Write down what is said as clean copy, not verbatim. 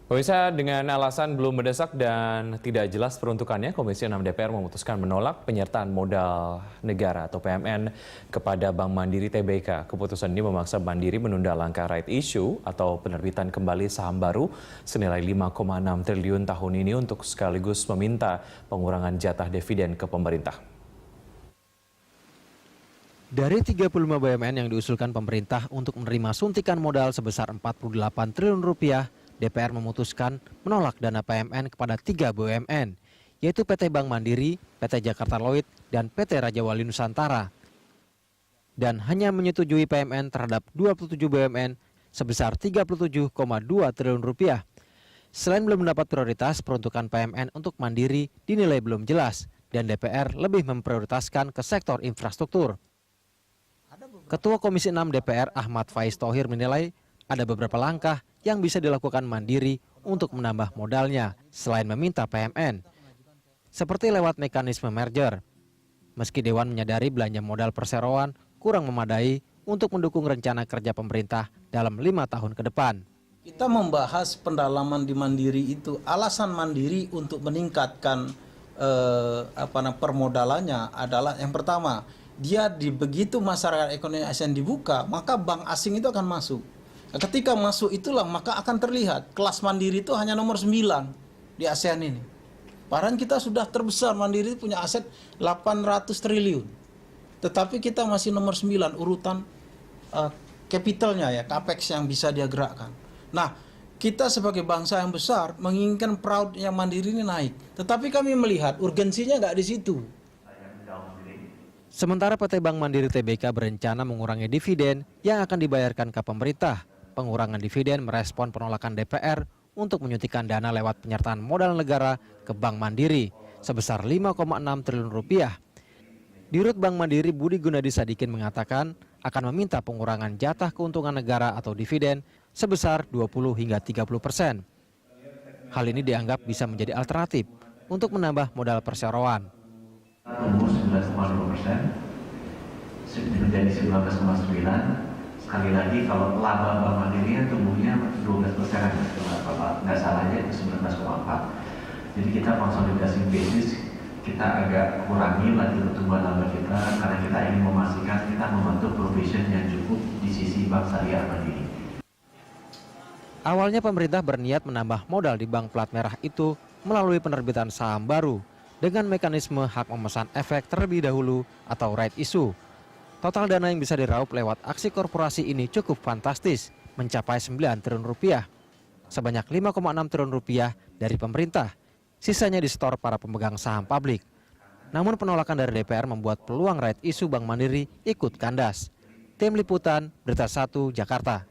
Pemirsa, dengan alasan belum mendesak dan tidak jelas peruntukannya, Komisi 6 DPR memutuskan menolak penyertaan modal negara atau PMN kepada Bank Mandiri Tbk. Keputusan ini memaksa Mandiri menunda langkah right issue atau penerbitan kembali saham baru senilai 5,6 triliun tahun ini untuk sekaligus meminta pengurangan jatah dividen ke pemerintah. Dari 35 BUMN yang diusulkan pemerintah untuk menerima suntikan modal sebesar 48 triliun rupiah, DPR memutuskan menolak dana PMN kepada 3 BUMN, yaitu PT Bank Mandiri, PT Jakarta Lloyd, dan PT Raja Wali Nusantara. Dan hanya menyetujui PMN terhadap 27 BUMN sebesar 37,2 triliun rupiah. Selain belum mendapat prioritas, peruntukan PMN untuk Mandiri dinilai belum jelas, dan DPR lebih memprioritaskan ke sektor infrastruktur. Ketua Komisi 6 DPR Ahmad Faiz Thohir menilai ada beberapa langkah yang bisa dilakukan Mandiri untuk menambah modalnya selain meminta PMN, seperti lewat mekanisme merger. Meski Dewan menyadari belanja modal perseroan kurang memadai untuk mendukung rencana kerja pemerintah dalam 5 tahun ke depan. Kita membahas pendalaman di Mandiri itu, alasan Mandiri untuk meningkatkan permodalannya adalah yang pertama, dia begitu masyarakat ekonomi ASEAN dibuka, maka bank asing itu akan masuk. Ketika masuk itulah maka akan terlihat kelas Mandiri itu hanya nomor 9 di ASEAN ini. Padahal kita sudah terbesar, Mandiri punya aset 800 triliun. Tetapi kita masih nomor 9 urutan capitalnya ya, capex yang bisa dia gerakkan. Nah, kita sebagai bangsa yang besar menginginkan proud yang Mandiri ini naik. Tetapi kami melihat urgensinya nggak di situ. Sementara PT Bank Mandiri Tbk berencana mengurangi dividen yang akan dibayarkan ke pemerintah. Pengurangan dividen merespon penolakan DPR untuk menyuntikkan dana lewat penyertaan modal negara ke Bank Mandiri sebesar 5,6 triliun rupiah. Dirut Bank Mandiri Budi Gunadi Sadikin mengatakan akan meminta pengurangan jatah keuntungan negara atau dividen sebesar 20 hingga 30%. Hal ini dianggap bisa menjadi alternatif untuk menambah modal perseroan. Tumbuh 19,2%, menjadi 19,9%. Sekali lagi kalau laba Bank Mandiri tumbuhnya 12%, kalau nggak salah aja itu 19,4%. Jadi kita konsolidasi basis, kita agak kurangi lagi pertumbuhan laba kita karena kita ingin memastikan kita membentuk provision yang cukup di sisi Bank Syariah Mandiri. Awalnya pemerintah berniat menambah modal di bank plat merah itu melalui penerbitan saham baru dengan mekanisme hak memesan efek terlebih dahulu atau right issue. Total dana yang bisa diraup lewat aksi korporasi ini cukup fantastis, mencapai 9 triliun rupiah. Sebanyak 5,6 triliun rupiah dari pemerintah, sisanya disetor para pemegang saham publik. Namun penolakan dari DPR membuat peluang right issue Bank Mandiri ikut kandas. Tim Liputan, Berita 1, Jakarta.